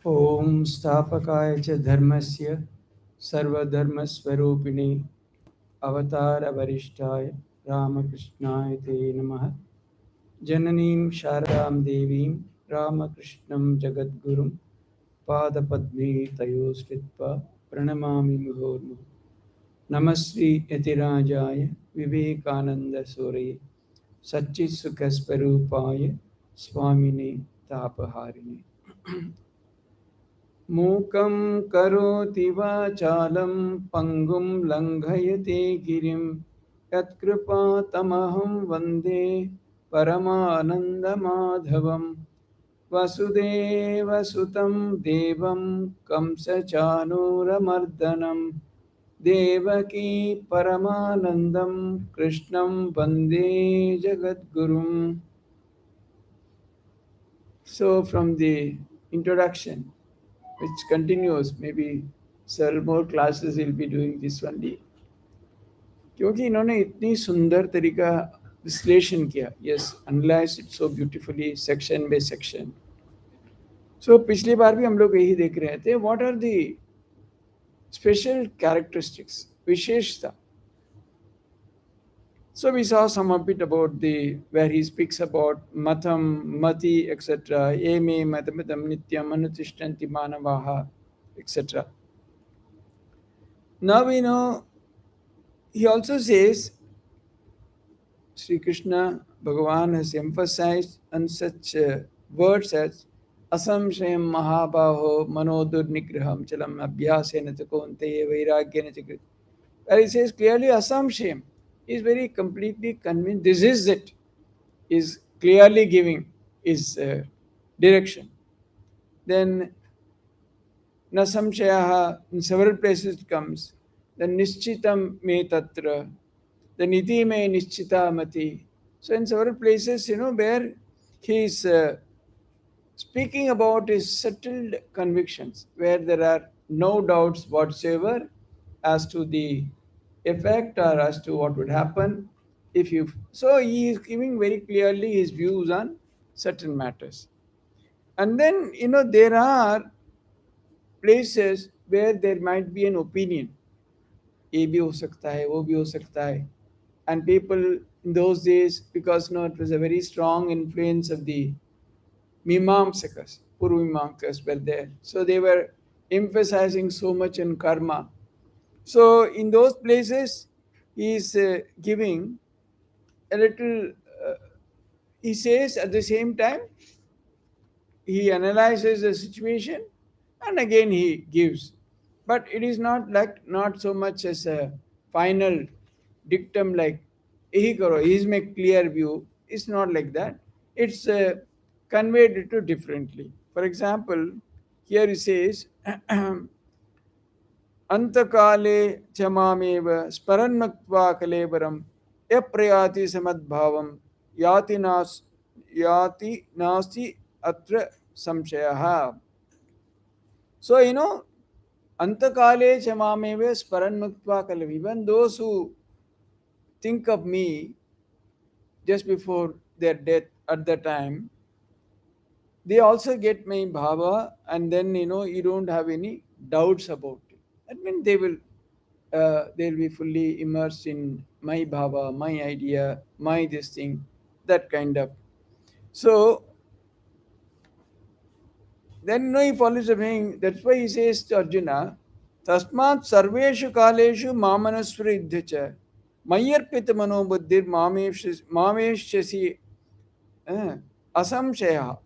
Om Stapakaya cha Dharmasya Sarvadharmaswarupiणे Avatara Varishtaya Ramakrishnaya Te Namaha Jananim Sharadam Devim Ramakrishnam Jagadgurum Padapadme Tayosritva Pranamami Muhurmu Namasri Yatirajaya Vivekananda Sore Satchitsukasparupaya Swamine Tapaharini मूकं करोति वाचालं पङ्गुं लङ्घयते गिरिं यत्कृपातमहं वन्दे परमानन्दमाधवं वसुदेवसुतं देवं कंसचानूरमर्दनं देवकी परमानन्दं कृष्णं वन्दे जगद्गुरुम्. So from the introduction, which continues, maybe several more classes will be doing this only, क्योंकि इन्होंने इतनी सुंदर तरीका विश्लेषण किया. Yes, analyse it so beautifully section by section. So पिछली बार भी हम लोग यही देख रहे थे, what are the special characteristics, विशेषता. So we saw some of it about the where he speaks about matam, mati, etc. Eme matamatam nityam anutishtanti manavaha, etc. Now we know he also says Sri Krishna Bhagavan has emphasized on such words as asamshayam mahabaho manodur nigraham chalam abhyasena takonte vairagyena chakrit. Where he says clearly asamshayam is very completely convinced this is it, is clearly giving his direction. Then nasamshayaha in several places it comes. Then nishchitam me tatra. The niti me nishchita mati. So in several places, where he is speaking about his settled convictions, where there are no doubts whatsoever as to the effect or as to what would happen if you. So he is giving very clearly his views on certain matters. And then, there are places where there might be an opinion. ये भी हो सकता है, वो भी हो सकता है. And people in those days, because it was a very strong influence of the Mimamsakas, Purvimamsakas were there. So they were emphasizing so much on karma. So in those places, he is giving a little, he says at the same time, he analyzes the situation and again he gives. But it is not so much as a final dictum like "Ehi karo," he's make clear view. It's not like that. It's conveyed to differently. For example, here he says अंतकाले च मामेव स्मरन्मत्वा कलेबरं यप्रयाति समद्भावं याति नास्ति अत्र संशयः. So antakale च मामेव स्मरन्मत्वा कलेबरं, even those who think of me just before their death at the time, they also get my bhava, and then you don't have any doubts about it. That means they'll be fully immersed in my bhava, my idea, my this thing, that kind of. So then he follows the thing. That's why he says to Arjuna, Tasmat sarveshu kaleshu mamanasvara iddhacha mayarpita manobuddhir mameshasi asamshaya.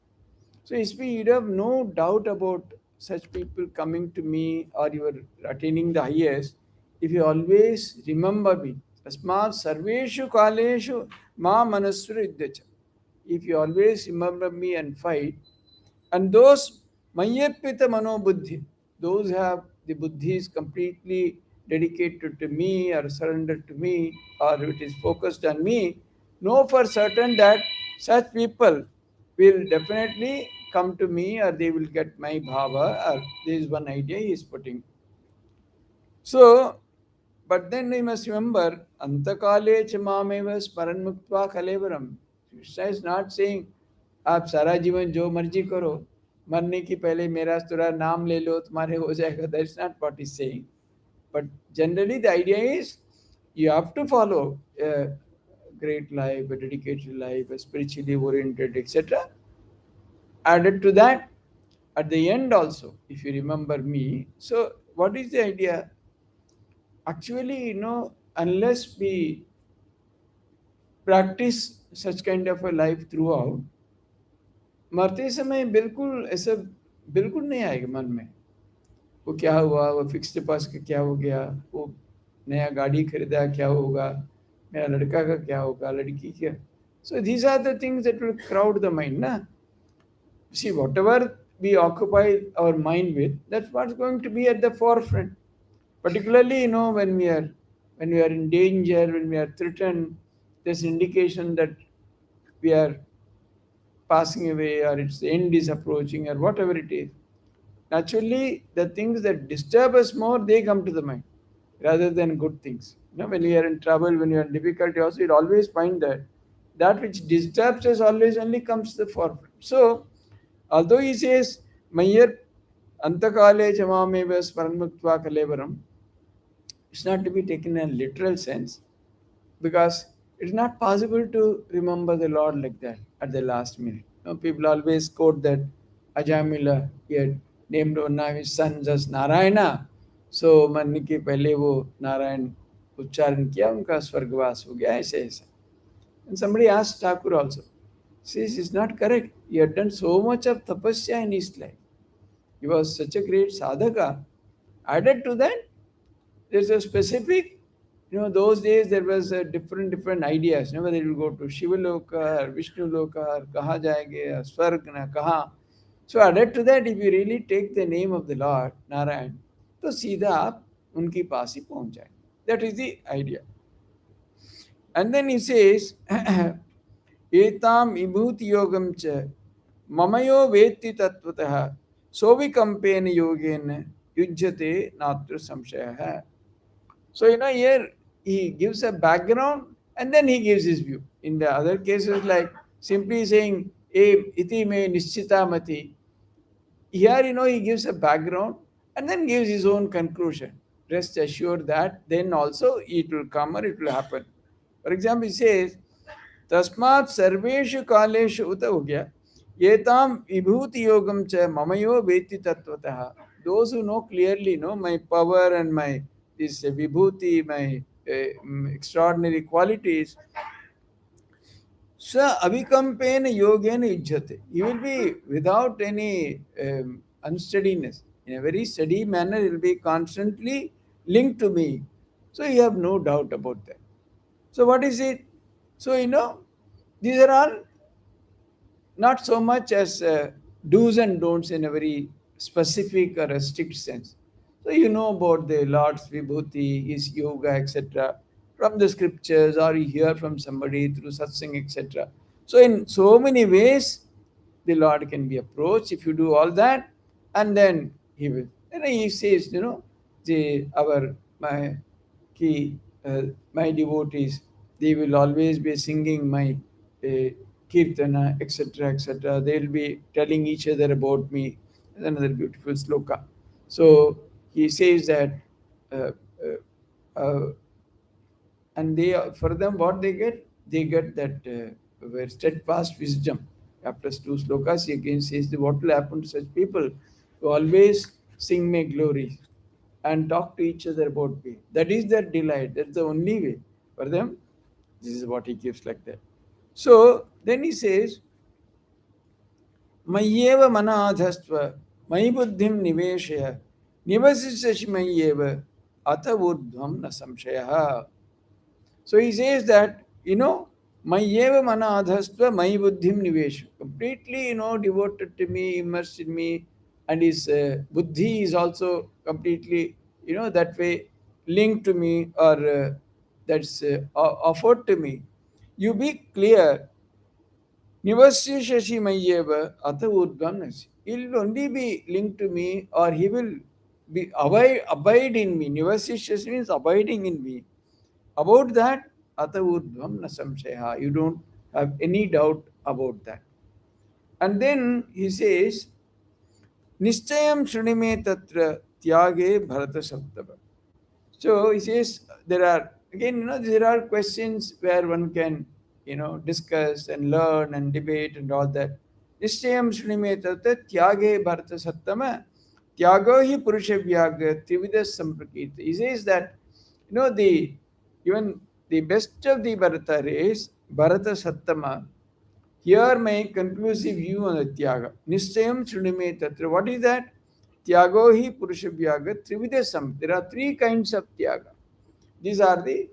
So you'd have no doubt about such people coming to me or you are attaining the highest if you always remember me. Tasmat sarveshu kaleshu ma manasvara iddhacha. If you always remember me and fight, and those mayarpita manobuddhi, those have the buddhi is completely dedicated to me or surrendered to me or it is focused on me, know for certain that such people will definitely come to me or they will get my bhava, or there is one idea he is putting. So, but then we must remember, antakale chamameva sparanmuktva kalevaram. Krishna is not saying, आप सारा जीवन जो मर्जी करो, मरने की पहले मेरा थोड़ा नाम ले लो तुम्हारे हो जाएगा. That's not what he's saying. But generally the idea is you have to follow a great life, a dedicated life, a spiritually oriented, etc. Added to that, at the end also, if you remember me, so what is the idea? Actually, unless we practice such kind of a life throughout, मरते समय बिल्कुल ऐसा बिल्कुल नहीं आएगा मन में. वो क्या हुआ, वो फिक्स डिपॉजिट का क्या हो गया, वो नया गाड़ी खरीदा क्या होगा, मेरा लड़का का क्या होगा, लड़की क्या. So these are the things that will crowd the mind, na? See, whatever we occupy our mind with, that's what's going to be at the forefront. Particularly, when we are in danger, when we are threatened, there's indication that we are passing away or its end is approaching or whatever it is. Naturally, the things that disturb us more, they come to the mind rather than good things. When you are in trouble, when you are in difficulty, also you'll always find that that which disturbs us always only comes to the forefront. So, although he says, Mayyar Antakale Jamameva Smaranmuktva Kalevaram, it's not to be taken in a literal sense because it's not possible to remember the Lord like that at the last minute. People always quote that Ajamila, he had named one of his sons as Narayana. So मरने के पहले वो नारायण उच्चारण किया, उनका स्वर्गवास हो गया, ऐसे ऐसे. And somebody asked Thakur also, says it's not correct. He had done so much of tapasya in his life. He was such a great sadhaka. Added to that, there's a specific, those days there was a different ideas, whether you will go to Shiva Loka or Vishnu Loka or kaha jayenge or Swarg na kaha. So added to that, if you really take the name of the Lord Narayan, तो सीधा आप उनकी पास ही पहुंच जाए. That is the idea. And then he says, एताम विभूति योगम च ममयो वेत्ति तत्वतः सोविकंपेन योगेन युज्यते नात्र संशयः. So, here he gives a background and then he gives his view. In the other cases, like simply saying, iti me nischita mati, here, he gives a background and then gives his own conclusion. Rest assured that then also it will come or it will happen. For example, he says, Tasmat Sarveshu Kaleshu Uta ho gaya, Yetam Vibhuti Yogam cha Mamayo Veti Tattvataha. Those who know clearly know my power and my this Vibhuti, my extraordinary qualities, Sa Abhikampena Yogena Ijjate. He will be without any unsteadiness. In a very steady manner, he will be constantly linked to me. So you have no doubt about that. So what is it? So these are all not so much as do's and don'ts in a very specific or a strict sense. So you know about the Lord's Vibhuti, his yoga, etc., from the scriptures, or you hear from somebody through satsang, etc. So in so many ways, the Lord can be approached if you do all that, and then he will. And he says, the our my key my devotees, they will always be singing my uh, kirtana, etc., etc. They will be telling each other about me. Another beautiful sloka. So he says that, uh, uh, and they for them what they get that where steadfast wisdom. After two slokas, he again says that what will happen to such people who always sing my glory and talk to each other about me. That is their delight. That's the only way for them. This is what he gives like that. So then he says, Mayyeva manadhasva, Mayi buddhim niveshaya, Nivasishashi Mayyeva, Ata urdhvam na samshayaha. So he says that, Mayyeva manadhasva, Mayi buddhim nivesha. Completely, devoted to me, immersed in me, and his buddhi is also completely, that way linked to me or that's offered to me. You be clear. Nivasya Shashi Mayeva Atha Udgamnasi. He will only be linked to me or he will be abide in me. Nivasya Shashi means abiding in me. About that, Atha Udvam Nasamsheha. You don't have any doubt about that. And then he says, Nischayam Shrunime Tatra Tyage Bharata Saptava. So he says there are again, there are questions where one can, discuss and learn and debate and all that. Nischayam Shrunime Tatra Tyage Bharata Sattama Tyago hi Purusha Vyaga Trivida Samprakita. He says that, the even the best of the Bharata race, Bharata Sattama, here my conclusive view on the Tyaga. Nischayam Shrunime Tatra. What is that? Tyago hi Purusha Vyaga Trividesam. There are three kinds of Tyaga. These are the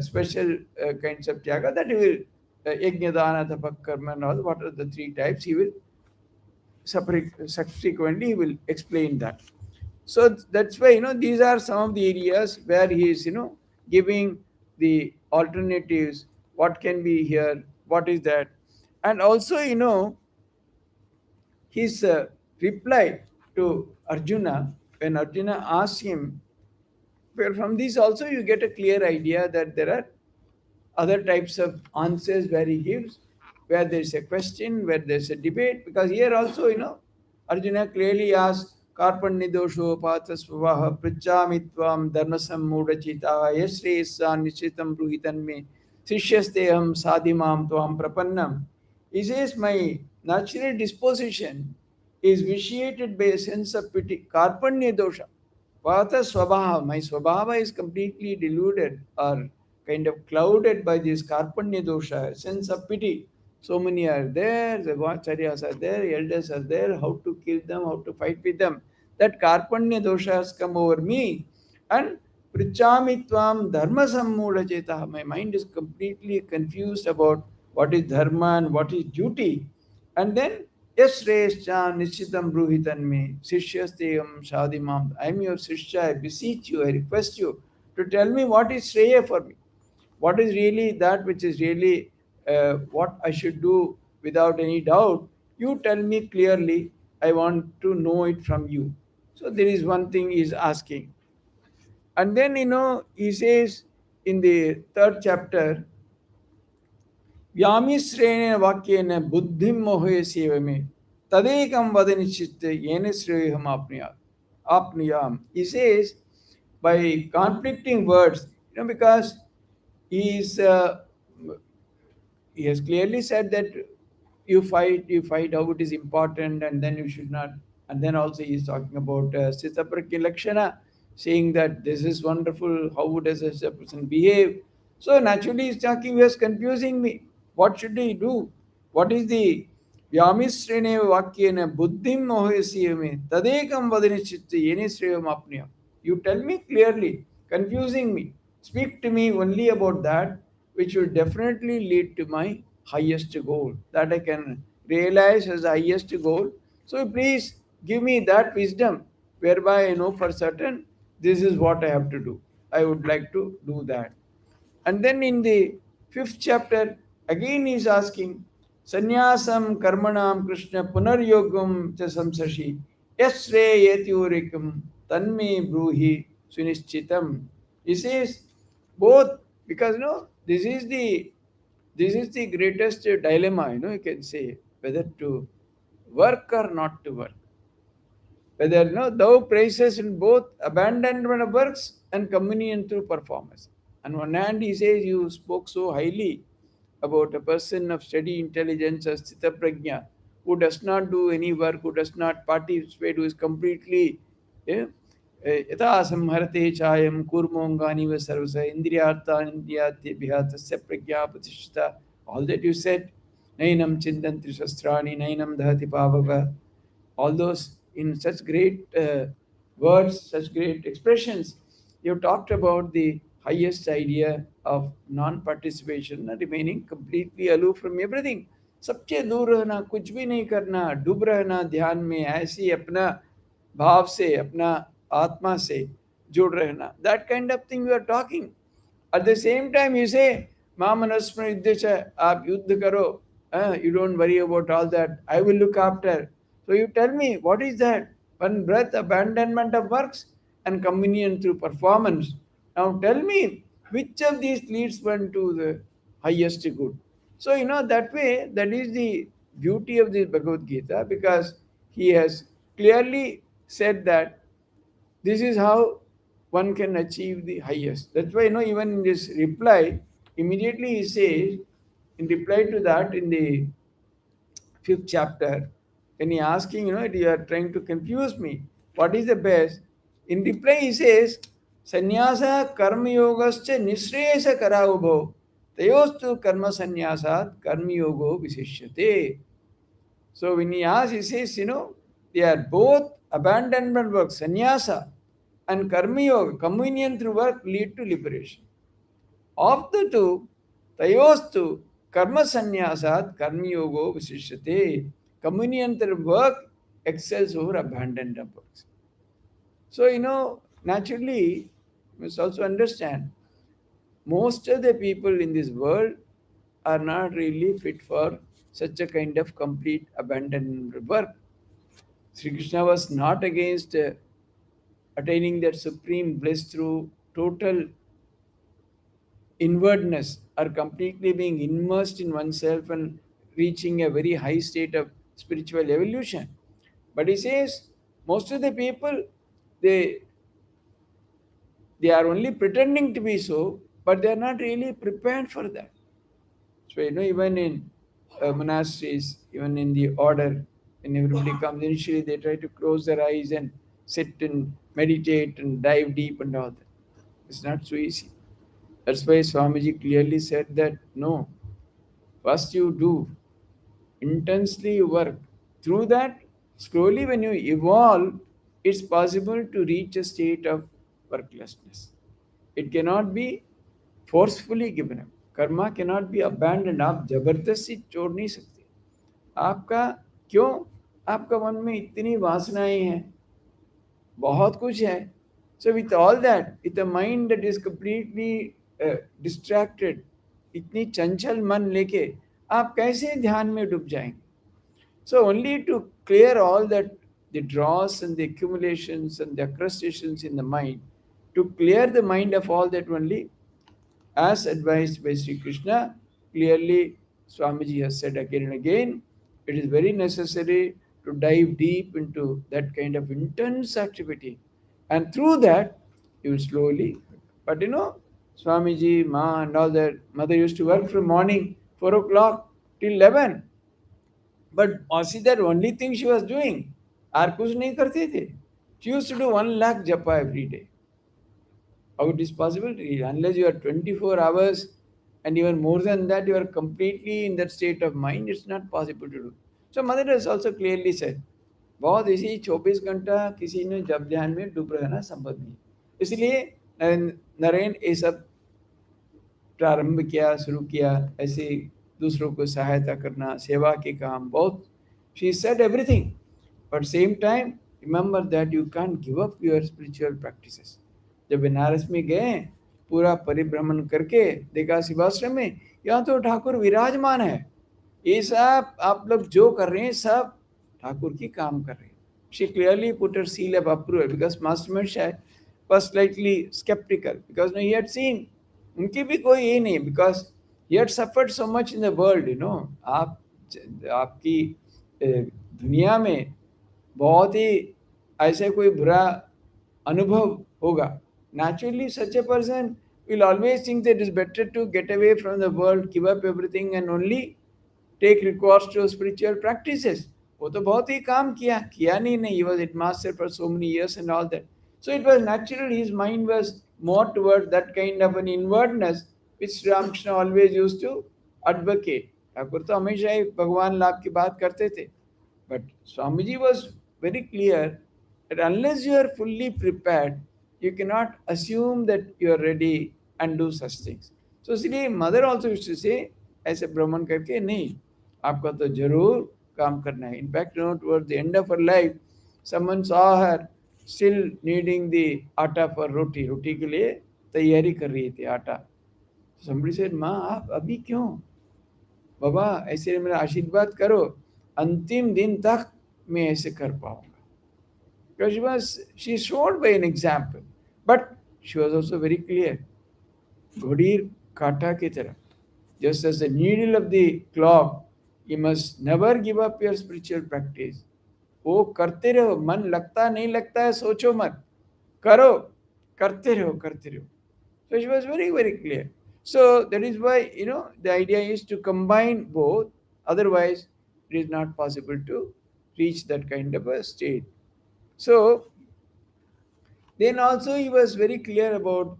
special kinds of Tyaga that he will, Yajnadana, Tapakarma, and all. What are the three types? He will subsequently he will explain that. So that's why, these are some of the areas where he is, giving the alternatives. What can be here? What is that? And also, his reply to Arjuna, when Arjuna asks him, well, from this also you get a clear idea that there are other types of answers where he gives, where there's a question, where there's a debate. Because here also, Arjuna clearly asks, Karpannidosho patasvaha prichamitvam dharmasam mudachita yasresa nishitam bruhitan me sishyasteham sadhimam tvam prapannam. He says, my natural disposition is vitiated by a sense of pity. Karpanya dosha. Vata swabhava. My swabhava is completely deluded or kind of clouded by this karpanya dosha, sense of pity. So many are there, the acharyas are there, elders are there, how to kill them, how to fight with them. That karpanya dosha has come over me. And prichami tvam dharma sammuda cheta. My mind is completely confused about what is dharma and what is duty. And then, yes, Rescha Nishitam Bruhitan me, Sishyasteyam Shadimam. I am your Sishya, I beseech you, I request you to tell me what is Shreya for me. What is really that which is really what I should do without any doubt. You tell me clearly, I want to know it from you. So there is one thing he is asking. And then, he says in the third chapter, व्यामिश्रेण वाक्येन बुद्धिं मोहे save में तदेकं वद निश्चित येन श्रेयहम आपनुयाम. He says by conflicting words, because he is he has clearly said that you fight how it is important, and then you should not. And then also he is talking about Sithaprakya Lakshana, saying that this is wonderful, how does a person behave? So naturally he's talking, he was confusing me. What should he do? What is the Vyamisrene Vakyena Buddhim Mohesiyame Tadekam Vadanichitta Yene Srevam Apniya. You tell me clearly, confusing me. Speak to me only about that which will definitely lead to my highest goal, that I can realize as the highest goal. So please give me that wisdom whereby I know for certain this is what I have to do. I would like to do that. And then in the fifth chapter, again he is asking, Sanyasam karmanam Krishna punaryogam cha samsashi yasre yatyurikam tanme bruhi sunischitam. He says both, because this is the greatest dilemma, you can say, whether to work or not to work. Whether thou praises in both abandonment of works and communion through performance. On one hand, he says, you spoke so highly about a person of steady intelligence as Sthita Prajna, who does not do any work, who does not participate, who is completely यथा संहरते chime कूर्मोंगानिव सर्वस इंद्रियार्थान इंद्रियार्थेभ्यः तस्य प्रज्ञा प्रतिष्ठिता. All that you said, nainam chindanti shastrani nainam dahati pavaka, all those in such great words, such great expressions, you talked about the highest idea of non-participation, remaining completely aloof from everything. सबसे दूर रहना, कुछ भी नहीं करना, डूब रहना ध्यान में, ऐसी अपना भाव से, अपना आत्मा से जुड़ रहना. That kind of thing you are talking. At the same time, you say, Mamanasma Yuddhacha, aap yuddha karo. You don't worry about all that. I will look after. So you tell me, what is that? One breath, abandonment of works and communion through performance. Now tell me, which of these leads one to the highest good? So, that way, that is the beauty of the Bhagavad Gita, because he has clearly said that this is how one can achieve the highest. That's why, even in this reply, immediately he says, in reply to that, in the fifth chapter, when he asking, you are trying to confuse me, what is the best? In reply, he says, Sannyasa karma yogascha nishreyasa karavabho tayostu karma sannyasaat karma yogo visishyate. So when he asks, he says, they are both abandonment work, sannyasa and karma yoga, communion through work lead to liberation. Of the two, tayostu karma sannyasat karma yogo visishyate. Communion through work excels over abandoned works. So, naturally, you must also understand most of the people in this world are not really fit for such a kind of complete abandonment work. Sri Krishna was not against attaining that supreme bliss through total inwardness or completely being immersed in oneself and reaching a very high state of spiritual evolution. But he says most of the people they they are only pretending to be so, but they are not really prepared for that. So, even in monasteries, even in the order, when everybody comes, initially they try to close their eyes and sit and meditate and dive deep and all that. It's not so easy. That's why Swamiji clearly said that no, first you do, intensely you work. Through that, slowly when you evolve, it's possible to reach a state of worklessness. It cannot be forcefully given up. Karma cannot be abandon. आप जबरदस्ती छोड़ नहीं सकते. आपका क्यों? आपका मन में इतनी वासनाएं हैं, बहुत कुछ है. So with all that, with a mind that is completely distracted, इतनी चंचल मन लेके आप कैसे ध्यान में डूब जाएंगे? So only to clear all that, the dross and the accumulations and the accrustations in the mind, to clear the mind of all that only, as advised by Sri Krishna, clearly Swamiji has said again and again, it is very necessary to dive deep into that kind of intense activity. And through that, you will slowly. But Swamiji, Ma, and all that, mother used to work from morning 4 o'clock till 11. But was it that only thing she was doing? और कुछ नहीं करते थे. She used to do 1 lakh japa every day. How it is possible? Unless you are 24 hours and even more than that, you are completely in that state of mind, it's not possible to do. So mother has also clearly said, बहुत इसी 24 घंटा किसी ने जब ध्यान में डूब रहना संभव नहीं. इसलिए नरेन ये सब प्रारंभ किया, शुरू किया, ऐसे दूसरों को सहायता करना, सेवा के काम बहुत. She said everything, but same time remember that you can give up your spiritual practices. जब बनारस में गए, पूरा परिभ्रमण करके देखा शिवाश्रम में, यहाँ तो ठाकुर विराजमान है, ये सब आप लोग जो कर रहे हैं सब ठाकुर की काम कर रहे हैं. She clearly put her seal of approval because Master Moshe was slightly skeptical because he had seen उनकी भी कोई ये नहीं, because he had suffered so much in the world. आप आपकी दुनिया में बहुत ही ऐसे कोई बुरा अनुभव होगा. Naturally, such a person will always think that it is better to get away from the world, give up everything and only take recourse to spiritual practices. वो तो बहुत ही काम किया नहीं. He was headmaster for so many years and all that. So it was natural, his mind was more toward that kind of an inwardness which Ramakrishna always used to advocate. Thakur तो हमेशा ही भगवान लाभ की बात करते थे. But Swamiji was very clear that unless you are fully prepared, you cannot assume that you are ready and do such things. So इसलिए mother also used to say, ऐसे भ्रमण करके नहीं, आपका तो जरूर काम करना है. In fact towards the end of her life, someone saw her still needing the आटा for रोटी. रोटी के लिए तैयारी कर रही थी आटा. Somebody said, माँ आप अभी क्यों? बाबा ऐसे मेरा आशीर्वाद करो, अंतिम दिन तक मैं ऐसे कर पाऊंगा. Because she showed by an example, but she was also very clear. घोड़ी काटा की तरह, just as the needle of the clock, you must never give up your spiritual practice. वो करते रहो, मन लगता नहीं लगता है सोचो मत, करो, करते रहो करते रहो. So it was very, very clear. So that is why, the idea is to combine both. Otherwise, it is not possible to reach that kind of a state. So then also he was very clear about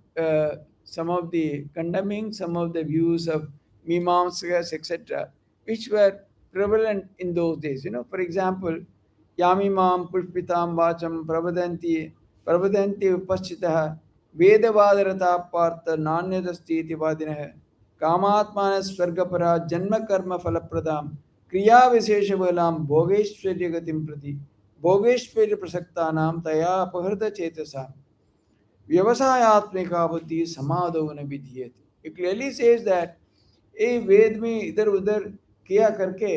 some of the condemning some of the views of Mimamsakas, etc., which were prevalent in those days. For example, Yamimam Pushpitam Vacham Pravadanti Upashchitaha Vedavarata Partha Nanyadasti Tivadinaha Kamatmana Swargapara Janma Karma Falapradam Kriya Vishesha Valam Bhogeshwarya Gatim Prati भोगेश्वर्य प्रसक्ता नाम तया अपहृत चेतसा व्यवसायत्मिका बुद्धि समाधो न विधीयते. It clearly says that ये वेद में इधर उधर किया करके,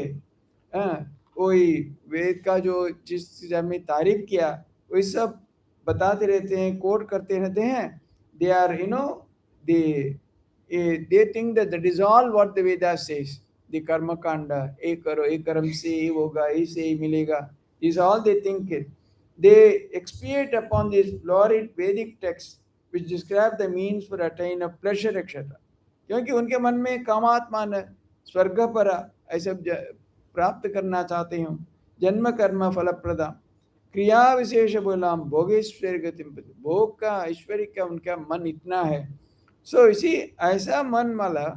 कोई वेद का जो जिस चीज में तारीफ किया वही सब बताते रहते हैं, कोट करते रहते हैं. They are they they think that that is all what the Veda says. The karma kanda, ये करो, ये कर्म से ये होगा, इससे ही मिलेगा, is all they think it. They expiate upon these florid Vedic texts which describe the means for attain of pleasure, etc. क्योंकि उनके मन में कामात्मान है, स्वर्ग पर ऐसे प्राप्त करना चाहते हैं, जन्म कर्म फलप्रदा क्रिया विशेष बोला भोगेश्वर गति, भोग का ऐश्वर्य का उनका मन इतना है. सो इसी ऐसा मन वाला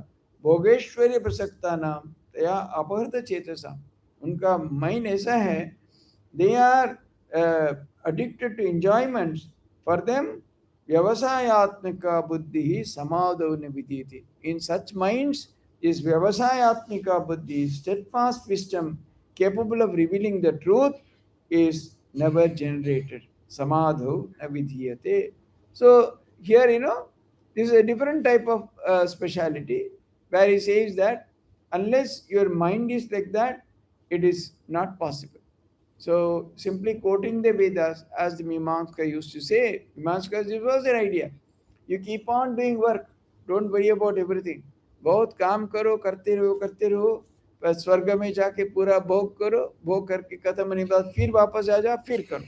भोगेश्वर्य प्रसक्ता नाम तया अपहृत चेतसा, उनका माइंड ऐसा है, they are addicted to enjoyments. For them, vyavasayatmika buddhi samadho nividiti. In such minds, is vyavasayatmika buddhi, steadfast wisdom capable of revealing the truth, is never generated. Samadho navidhiyate. So here, this is a different type of speciality where he says that unless your mind is like that, it is not possible. So simply quoting the Vedas, as the Mimamska used to say, Mimamska, this was their idea. You keep on doing work, don't worry about everything. बहुत काम करो, करते रहो, पर स्वर्ग में जाके पूरा भोग करो, भोग करके खत्म होने के बाद फिर वापस आ जा, फिर करो.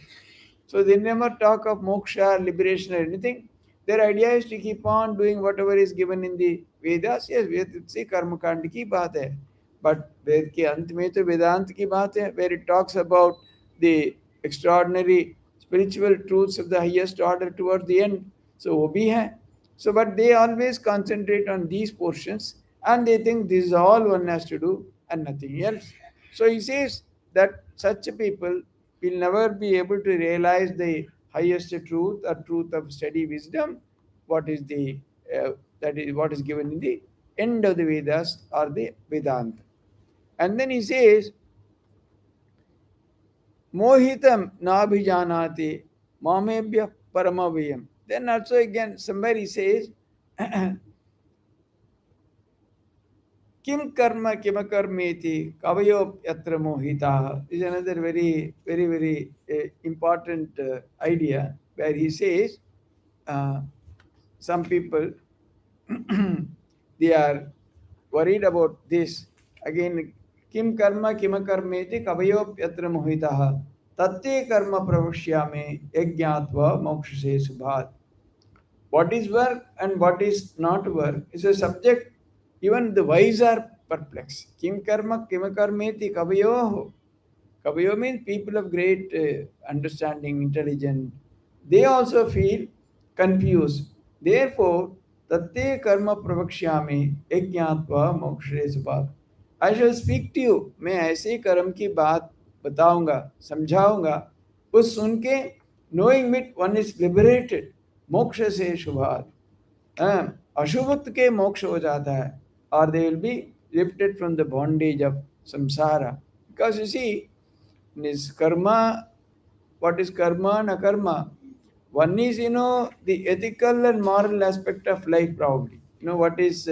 So they never talk of moksha, liberation or anything. Their idea is to keep on doing whatever is given in the Vedas. Yes, Ved से कर्म कांड की बात है, but वेद के अंत में तो वेदांत की बात है, where it talks about the extraordinary spiritual truths of the highest order towards the end. So वो भी है. So but they always concentrate on these portions and they think this is all one has to do and nothing else. So he says that such people will never be able to realize the highest truth or truth of steady wisdom, what is the that is what is given in the end of the Vedas or the Vedanta. And then he says, Mohitam nabhijanati mamebhya paramavayam. Then also again somebody says, Kim karma kimakarmeti kavayo yatra mohita. Is another very, very, very important idea where he says, some people they are worried about this. Again, Kim karma kimakarmeti kavayo yatra mohita. Tatte karma pravashyame yajnatva mokshase subhat. What is work and what is not work is a subject even the wise are perplexed. Kim karma kimakarmeti kavayo. Kavayo means people of great understanding, intelligent. They also feel confused. Therefore, tatte karma pravakshyami yajnatva mokshre subhat. I shall speak to you. मैं ऐसे कर्म की बात बताऊंगा, समझाऊंगा. उस सुन के knowing it one is liberated. मोक्ष से शुभात. अशुभत्व के मोक्ष हो जाता है. Or they will be lifted from the bondage of samsara. Because you see, is karma, what is karma and akarma? One is, the ethical and moral aspect of life probably. What is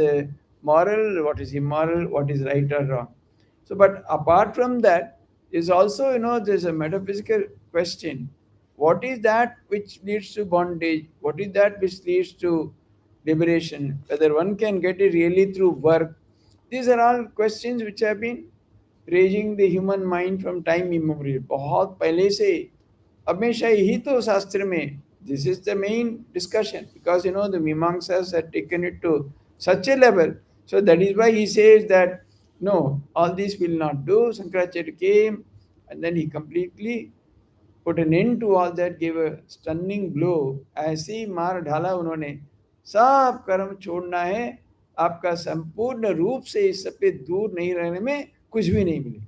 moral, what is immoral, what is right or wrong. So, but apart from that, is also, there's a metaphysical question. What is that which leads to bondage? What is that which leads to liberation? Whether one can get it really through work. These are all questions which have been raging the human mind from time immemorial. बहुत पहले से हमेशा यही तो शास्त्र में, this is the main discussion, because the Mimamsas had taken it to such a level. So that is why he says that no, all this will not do. Shankaracharya came and then he completely put an end to all that, gave a stunning blow. ऐसी मार ढाला उन्होंने, सब कर्म छोड़ना है, आपका संपूर्ण रूप से इस सब पे दूर नहीं रहने में कुछ भी नहीं मिले.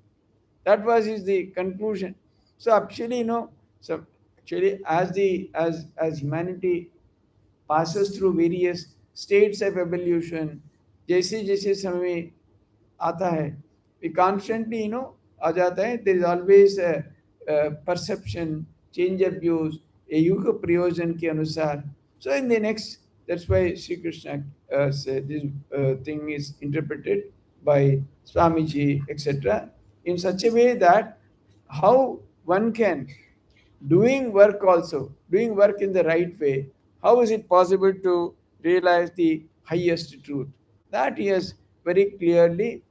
That was is the conclusion. So actually, so actually as humanity passes through various states of evolution, जैसे जैसे समय आता है, we constantly आ जाता है, there is always a perception, change of views, a युग प्रयोजन के अनुसार. So in the next, that's why Sri Krishna said this thing is interpreted by Swamiji, etc., in such a way that how one can doing work also, doing work in the right way, how is it possible to realize the highest truth? That he has very clearly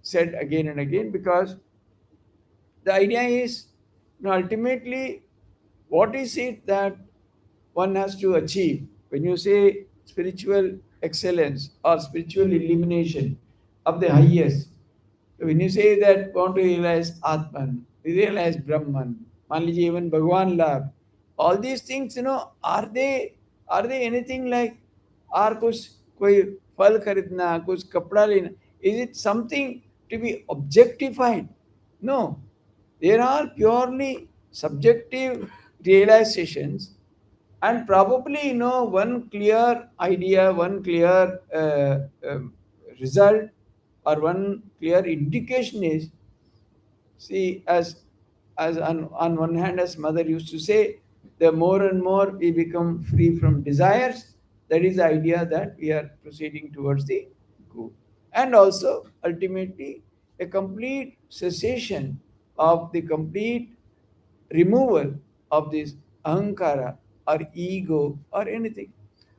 said again and again, because the idea is, ultimately, what is it that one has to achieve? When you say spiritual excellence or spiritual illumination of the highest, when you say that want to realize Atman, realize Brahman, मान लीजिए even भगवान लाभ, all these things, are they anything like, और कुछ कोई फल खरीदना, कुछ कपड़ा लेना, is it something to be objectified? No, they are purely subjective realizations, and probably one clear idea, one clear result, or one clear indication is, see, as on one hand, as mother used to say, the more and more we become free from desires, that is the idea that we are proceeding towards the goal. And also ultimately a complete cessation of the complete removal of this ahankara or ego or anything.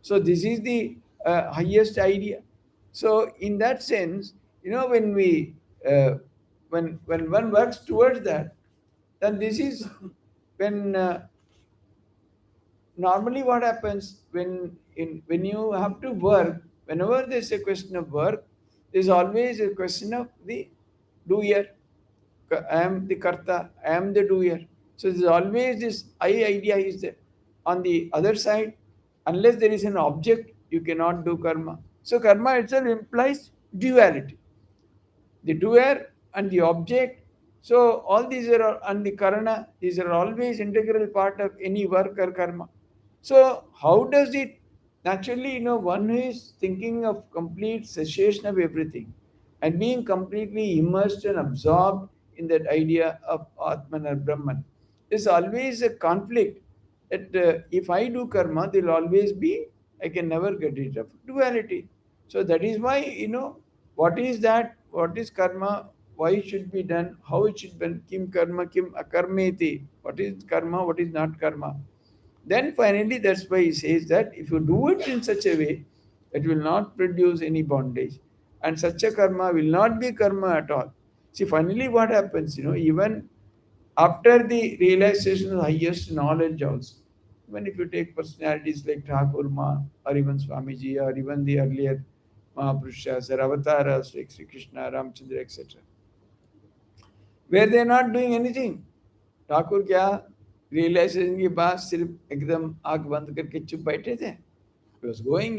So this is the highest idea. So in that sense, when we when one works towards that, then this is when normally what happens when you have to work. Whenever there's a question of work, there's always a question of the doer. I am the karta, I am the doer. So there's always this I idea is there. On the other side, unless there is an object, you cannot do karma. So karma itself implies duality, the doer and the object. So all these are, and the karana, these are always integral part of any work or karma. So how does it naturally, one who is thinking of complete cessation of everything and being completely immersed and absorbed in that idea of Atman or Brahman, there's always a conflict that if I do karma, there'll always be, I can never get rid of duality. So that is why, what is that? What is karma? Why it should be done? How it should be done? Kim karma, kim akarmeti. What is karma? What is not karma? Then finally, that's why he says that if you do it in such a way, it will not produce any bondage. And such a karma will not be karma at all. See, finally, what happens, even after the realization of the highest knowledge also, even if you take personalities like Thakur Ma, or even Swamiji, or even the earlier Mahapurushas or avatars like Sri Krishna, Ramchandra, etc., where they are not doing anything. Thakur क्या realisation के बाद सिर्फ एकदम आंख बंद करके चुप बैठे थे. He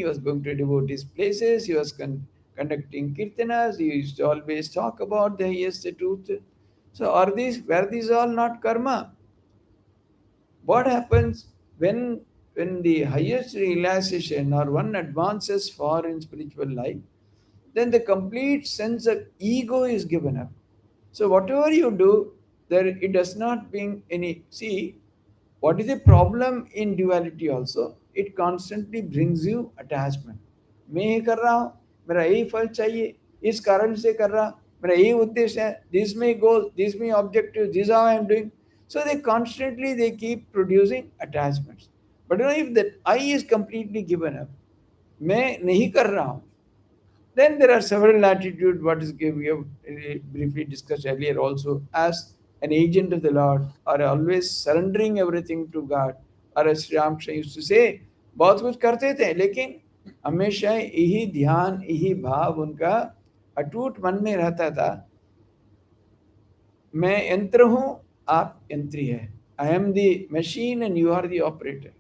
was going to devotees places, he was conducting kirtanas, he used to always talk about the highest truth. So were these all not karma? What happens when the highest realization or one advances far in spiritual life, then the complete sense of ego is given up. So whatever you do, there it does not bring any. See, what is the problem in duality also? It constantly brings you attachment. मैं ये कर रहा हूँ, मेरा यही फल चाहिए, इस कारण से कर रहा, मेरा यही उद्देश्य है, this my goal, this my objective, this how I am doing. So they keep producing attachments. But if that I is completely given up, मैं नहीं कर रहा हूँ, Then there are several attitudes, what is we have briefly discussed earlier also, as an agent of the Lord, or always surrendering everything to God, or as Sri Ramakrishna used to say, बहुत कुछ करते थे लेकिन हमेशा यही ध्यान यही भाव उनका अटूट मन में रहता था, मैं यंत्र हूँ, आप यंत्री है, I am the machine and you are the operator.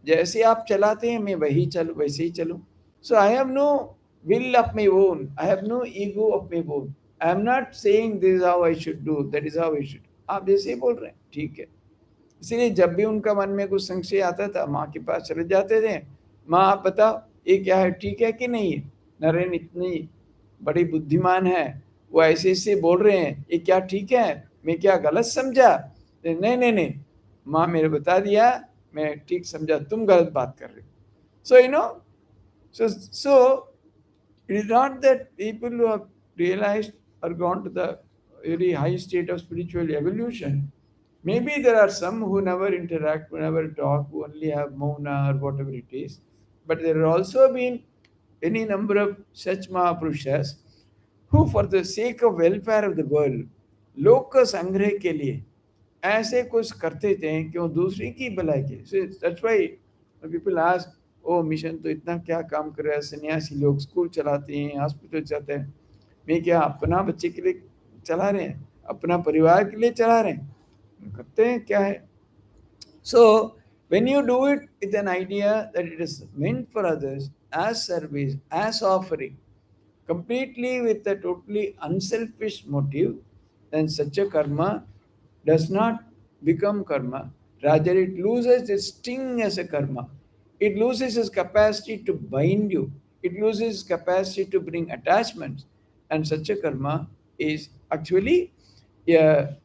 जैसे आप चलाते हैं मैं वही चलूँ, वैसे ही चलूँ। So I have no will of my own, I have no ego of my own, I am not saying this is how I should do, that is how I should। आप जैसे ही बोल रहे हैं ठीक है। इसलिए जब भी उनका मन में कुछ संशय आता था माँ के पास चले जाते थे, माँ आप बताओ ये क्या है, ठीक है कि नहीं है, नरेन इतनी बड़ी बुद्धिमान है, वो ऐसे ऐसे बोल रहे हैं, ये क्या ठीक है, मैं क्या गलत समझा, नहीं नहीं नहीं, माँ मेरे बता दिया, मैं ठीक समझा, तुम गलत बात कर रहे हो। So you know, so it is not that people who have realized or gone to the very high state of spiritual evolution. Maybe there are some who never interact, who never talk, who only have mauna or whatever it is. But there have also been any number of such Mahapurushas who, for the sake of welfare of the world, लोक संग्रह के लिए ऐसे कुछ करते थे कि वो दूसरे की भलाई के लिए। That's why people ask, oh mission तो इतना क्या काम कर रहा है, सन्यासी लोग स्कूल चलाते हैं, हॉस्पिटल चलाते हैं, मैं क्या अपना बच्चे के लिए चला रहे हैं, अपना परिवार के लिए चला रहे हैं, करते हैं क्या है। सो when you do it with an idea that it is meant for others, as service, as offering, completely with a totally unselfish motive, then such a karma does not become karma. Rather, it loses its sting as a karma. It loses its capacity to bind you. It loses its capacity to bring attachments. And such a karma is actually a,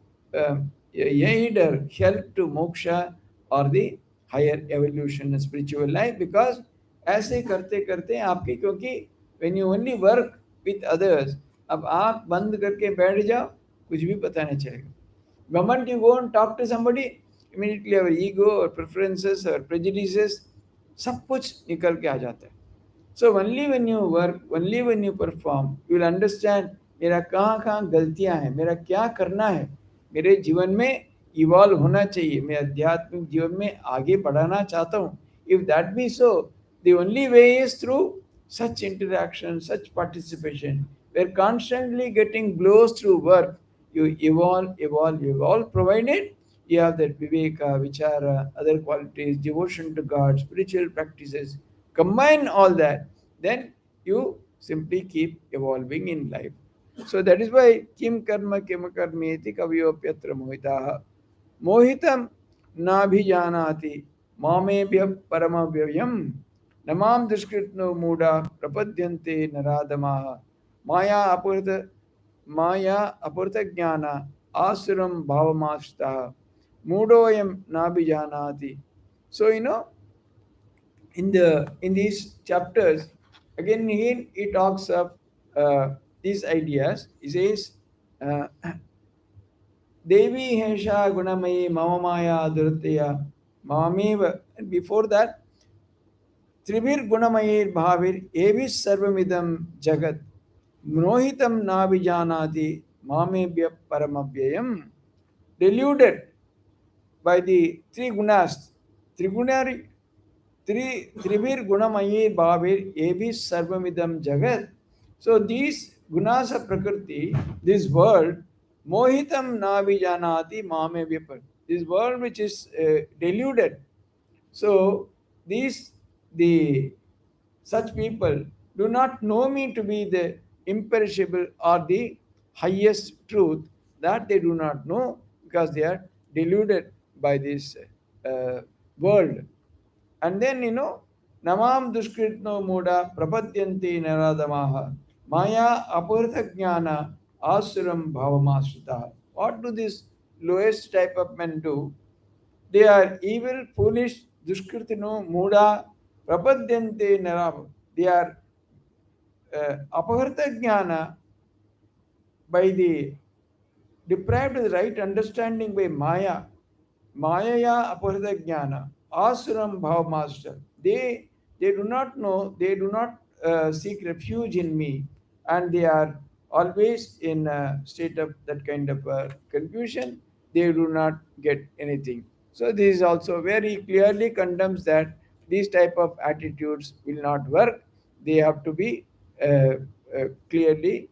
either help to moksha or the higher evolution in spiritual life, because ऐसे करते करते आपके, क्योंकि when you only work with others, अब आँख बंद करके बैठ जाओ कुछ भी पता नहीं चलेगा। moment you go and talk to somebody, immediately our ego or preferences or prejudices सब कुछ निकल के आ जाता है। So only when you work, only when you perform, you will understand मेरा कहाँ कहाँ गलतियाँ हैं, मेरा क्या करना है, मेरे जीवन में इवॉल्व होना चाहिए, मैं आध्यात्मिक जीवन में आगे बढ़ाना चाहता हूँ। If that be so, the only way is through such interaction, such participation. We're constantly getting blows through work. You evolve, provided you have that viveka, vichara, other qualities, devotion to God, spiritual practices. Combine all that, then you simply keep evolving in life. So that is why kim karma kim karmeti kavyopyatra mohitaha mohitam nabhijanati mamebhyam paramavyam namam duskritno muda prapadyante naradamaha maya apurta jnana asuram bhavamashtaha mudoyam nabhijanati. So you know, in these chapters, again he talks of these ideas. He says, uh, Devi Hesha Gunamayi Mamamaya Duratya Mamamev. And before that, Tribhir Gunamayir Bhavir Evis Sarvamidam Jagat Mnohitam Navijanati Mamebhya Paramabhyayam. Deluded by the three gunas, Trigunari, Tribhir Gunamayi Bhavir Evis Sarvamidam Jagat. So these gunas of Prakriti, this world, Mohitam Navijanati Mame Vipar. This world which is deluded. So these the such people do not know me to be the imperishable or the highest truth, that they do not know because they are deluded by this world. And then, you know, Namam Duskritno Muda Prapadyanti Naradamaha Maya Apurtha Jnana Asuram Bhavamasrita. What do these lowest type of men do? They are evil, foolish, Duskritino Muda Prapadyanti Naram. They are Apurtha Jnana, by the deprived of the right understanding by Maya. Mayaya Aparita Jnana, Asuram Bhav Master. They do not know, they do not seek refuge in me, and they are always in a state of that kind of confusion. They do not get anything. So this also very clearly condemns that these type of attitudes will not work. They have to be clearly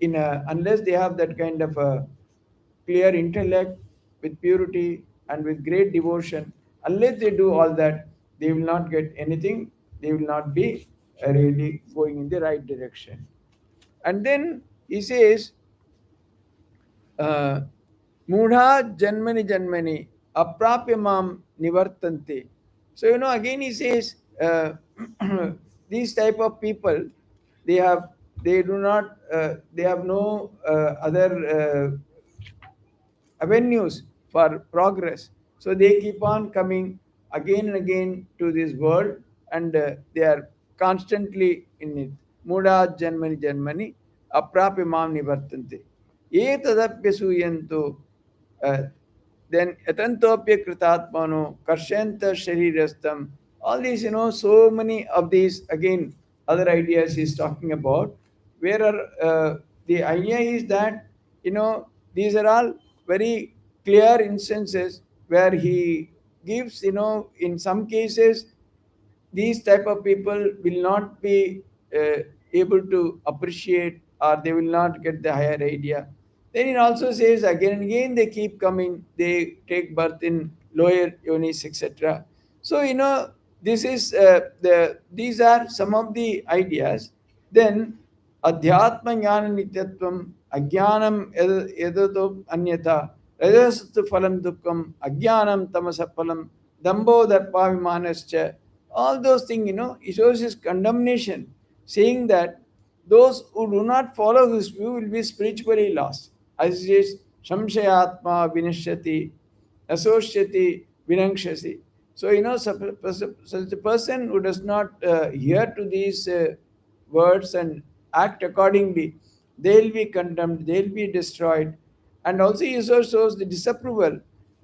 in a, unless they have that kind of a clear intellect with purity and with great devotion, unless they do all that, they will not get anything. They will not be really going in the right direction. And then he says, Mudha Janmani Janmani Aprapya Mam Nivartante. So, again he says, these type of people, they have, they do not, they have no other avenues for progress. So they keep on coming again and again to this world, and they are constantly in it. Muda Janmani Janmani Aprapimam Nivartante. Etadapyasuyanto. Then Yatantopya Kritatmano, Karshanta Sharirastam. All these, so many of these, again, other ideas he's talking about, where are, the idea is that, these are all very clear instances where he gives, in some cases, these type of people will not be able to appreciate, or they will not get the higher idea. Then it also says again and again they keep coming, they take birth in lower yonis, etc. So this is these are some of the ideas. Then adhyatma jnana nityatvam ajnanam edato anyata rajasattu phalam dukkam ajnanam tamasa phalam dambo darpavimanascha. All those things, it shows his condemnation, saying that those who do not follow his view will be spiritually lost. As it is, Samshayatma Vinashyati, Asoshyati Vinangshasi. So, such a person who does not hear to these words and act accordingly, they'll be condemned, they'll be destroyed. And also, he also shows the disapproval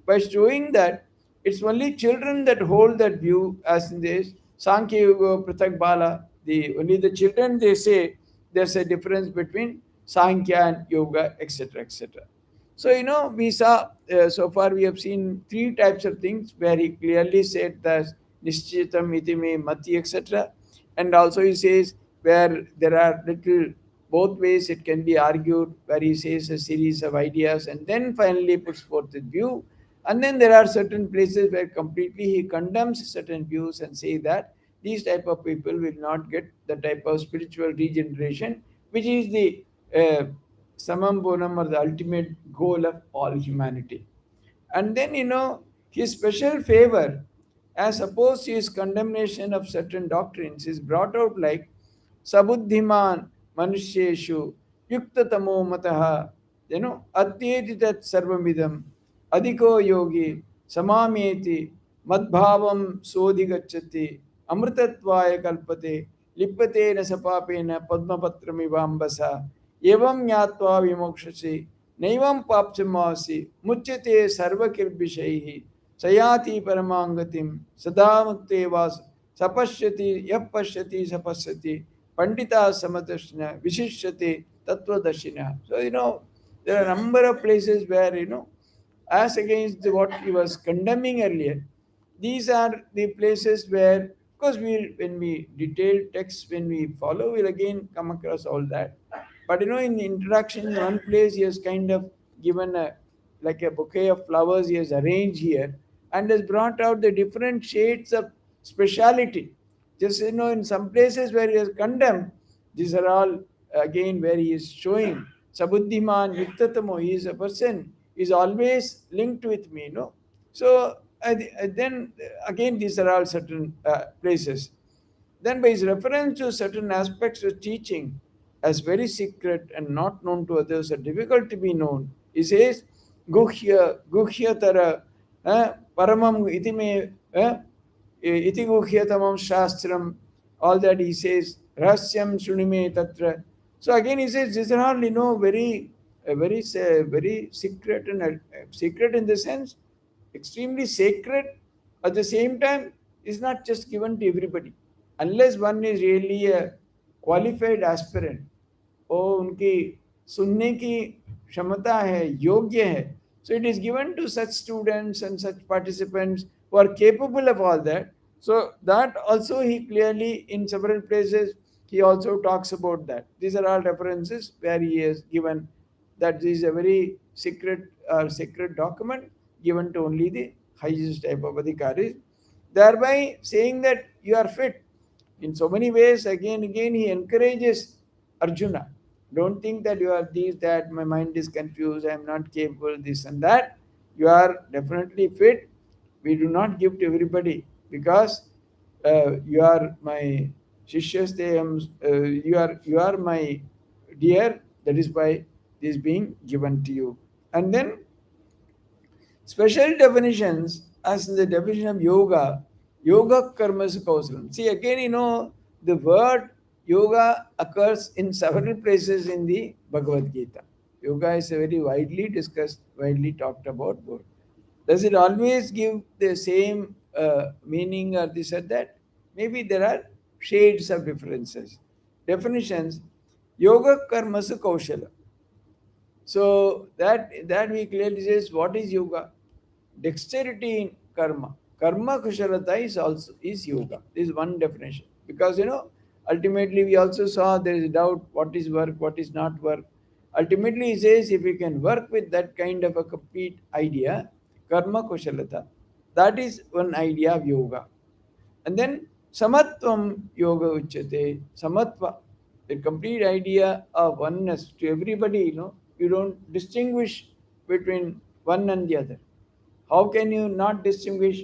by showing that it's only children that hold that view, as in this Sankhya Yoga Pratak Bala. Only the children, they say there's a difference between Sankhya and Yoga, etc. etc. So, we saw, so far we have seen three types of things where he clearly said that Nishchitam, Itime, Mati, etc. And also he says where there are little both ways it can be argued, where he says a series of ideas and then finally puts forth his view. And then there are certain places where completely he condemns certain views and say that these type of people will not get the type of spiritual regeneration, which is the samam bonam, or the ultimate goal of all humanity. And then, his special favor, as opposed to his condemnation of certain doctrines, is brought out like Sabuddhiman Manusheshu Yuktatamo Mataha, Atyeti Tat Sarvamidam Adhiko Yogi Samameti Madbhavam Sodhigachati Amritatvaya Kalpate Lipate Nasapapena Padmapatramivambasa Evam Nyatva Vimokshasi Naivam Papchamasi Muchate Sarvakilbishaihi Sayati Paramangatim Sadamukte Vas Sapashyati Yapashyati Sapashyati Pandita Samatashna Vishishyati Tattvadashina. So, there are a number of places where, as against what he was condemning earlier, these are the places where, of course, when we detail text, when we follow, we'll again come across all that. But in the introduction, in one place, he has kind of given like a bouquet of flowers he has arranged here, and has brought out the different shades of speciality. Just, in some places where he has condemned, these are all again where he is showing Sabuddhiman Yuktatamo, he is a person, is always linked with me, So then again, these are all certain places. Then by his reference to certain aspects of teaching as very secret and not known to others, are difficult to be known, he says, Guhya Tara Paramam Itime Iti Guhyatamam Shastram, all that he says, Rasyam Shunime Tatra. So again he says, these are all, very secret, and secret in the sense extremely sacred. At the same time, is not just given to everybody. unless one is really a qualified aspirant, ओ उनकी सुनने की क्षमता है, योग्य है, so it is given to such students and such participants who are capable of all that. So that also he clearly in several places he also talks about that. These are all references where he has given that this is a very secret sacred document given to only the highest type of adhikaris, thereby saying that you are fit. In so many ways, again, he encourages Arjuna. Don't think that you are this, that, my mind is confused, I am not capable, this and that. You are definitely fit. We do not give to everybody because you are my Shishyas, you are my dear, that is why this is being given to you. And then special definitions, as in the definition of yoga, yoga karmas kausalam. See, again, the word yoga occurs in several places in the Bhagavad Gita. Yoga is a very widely discussed, widely talked about word. Does it always give the same meaning or this or that? Maybe there are shades of differences. Definitions, yoga karmasu kaushala. So that we clearly says what is yoga? Dexterity in karma. Karma kushalata is also is yoga. This is one definition. Because ultimately we also saw there is doubt what is work, what is not work. Ultimately he says if you can work with that kind of a complete idea, karma kushalata, that is one idea of yoga. And then samatvam yoga uchyate. Samatva, the complete idea of oneness to everybody, you don't distinguish between one and the other. How can you not distinguish?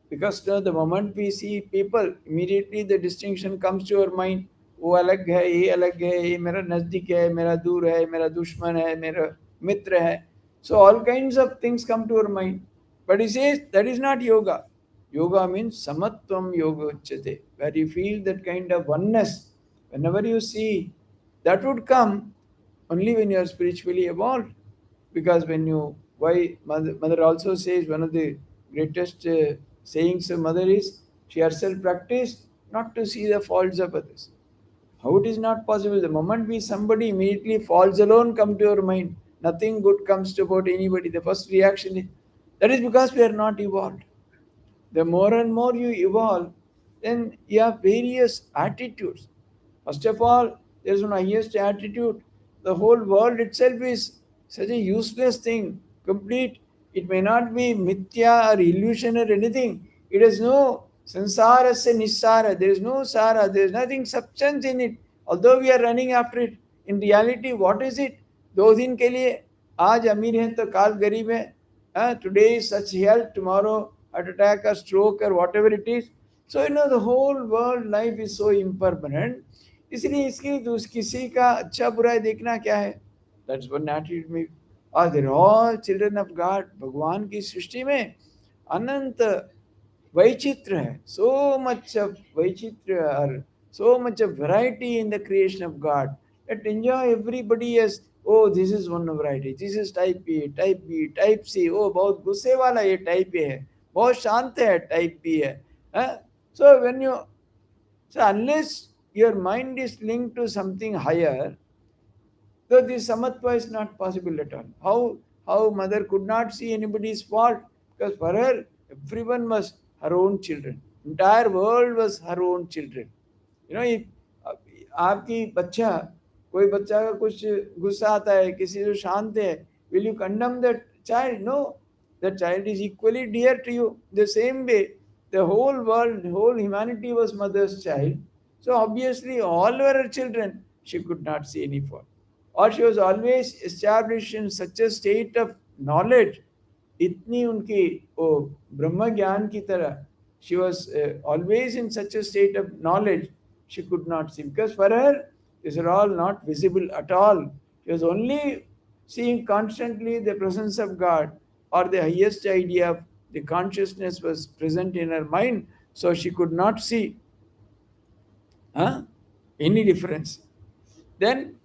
Because the moment we see people, immediately the distinction comes to your mind. वो अलग है, ये अलग है, ये मेरा नजदीक है, मेरा दूर है, मेरा दुश्मन है, मेरा मित्र है. So all kinds of things come to your mind. But he says that is not yoga. Yoga means samatvam yoga uchyate, where you feel that kind of oneness. Whenever you see, that would come only when you are spiritually evolved. Because when you, why mother also says one of the greatest sayings of mother is she herself practiced not to see the faults of others. How it is not possible? The moment we somebody immediately falls alone come to your mind, nothing good comes to about anybody. The first reaction is that is because we are not evolved. The more and more you evolve, then you have various attitudes. First of all, there is one highest attitude. The whole world itself is such a useless thing, complete. It may not be mithya or illusion or anything. It has no sansara se nissara. There is no sara. There is nothing substance in it. Although we are running after it, in reality, what is it? दो दिन के लिए आज अमीर हैं तो काल गरीब हैं. Today is such health, tomorrow heart attack or stroke or whatever it is. So the whole world life is so impermanent. इसलिए इसकी किसी का अच्छा बुरा देखना क्या है? That's one attitude में. They're all children of God. भगवान की सृष्टि में अनंत वैचित्र है. So much of वैचित्र or so much of variety in the creation of God. Let enjoy everybody as, oh, this is one variety, this is type A, type B, type C. Oh, बहुत गुस्से वाला ये type A है, बहुत शांत है type B है. So when you, so unless your mind is linked to something higher, so this samatva is not possible at all. How mother could not see anybody's fault? Because for her, everyone was her own children. Entire world was her own children. If आपकी बच्चा, कोई बच्चा का कुछ गुस्सा आता है, किसी से शांत है, will you condemn that child? No. That child is equally dear to you. The same way, the whole world, the whole humanity was mother's child. So obviously, all were her children. She could not see any fault. Or she was always established in such a state of knowledge, इतनी उनकी वो ब्रह्म ज्ञान की तरह, she was always in such a state of knowledge, she could not see. Because for her, these are all not visible at all. She was only seeing constantly the presence of God, or the highest idea of the consciousness was present in her mind, so she could not see any difference. Then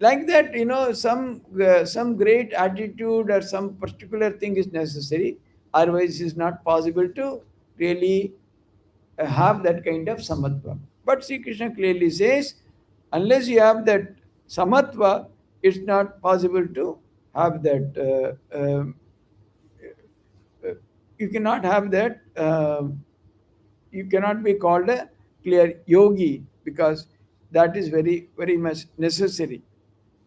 like that, some great attitude or some particular thing is necessary, otherwise it is not possible to really have that kind of samatva. But Sri Krishna clearly says, unless you have that samatva, it's not possible to have that. Uh, you cannot have that. You cannot be called a clear yogi, because that is very, very much necessary.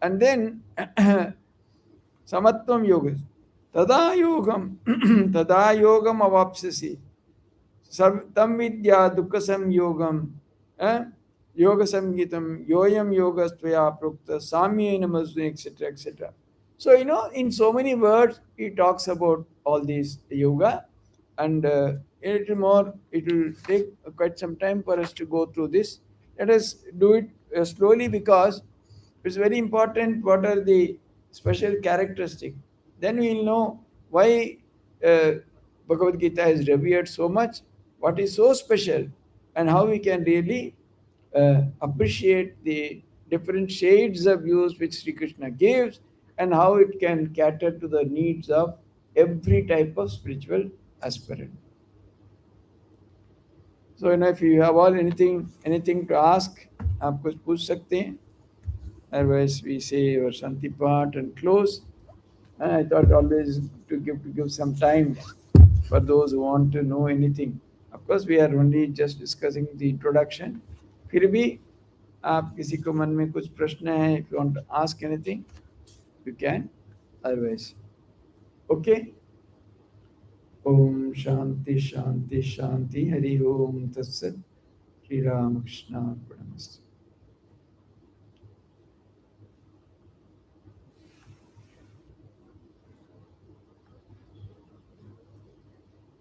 And then samatvam yoga. Tada yogam, tada yogam avapsasi. Tam vidya dukkasam yogam. Yoga samgitam, yoyam yogastvaya prukta, samyena masuni, etc. etc. So, in so many words, he talks about all these yoga, and it will take quite some time for us to go through this. Let us do it slowly, because it's very important what are the special characteristics. Then we'll know why uh, Bhagavad Gita is revered so much, what is so special, and how we can really appreciate the different shades of views which Sri Krishna gives, and how it can cater to the needs of every type of spiritual aspirant. So, if you have all anything to ask, आप कुछ पूछ सकते हैं. Otherwise, we say our Shanti part and close. And I thought always to give some time for those who want to know anything. Of course, we are only just discussing the introduction. फिर भी आप किसी को मन में कुछ प्रश्न है, if you want to ask anything, you can. Otherwise, okay. Om Shanti Shanti Shanti Hari Om Tat Sat. Shri Ramakrishna Arpanamastu.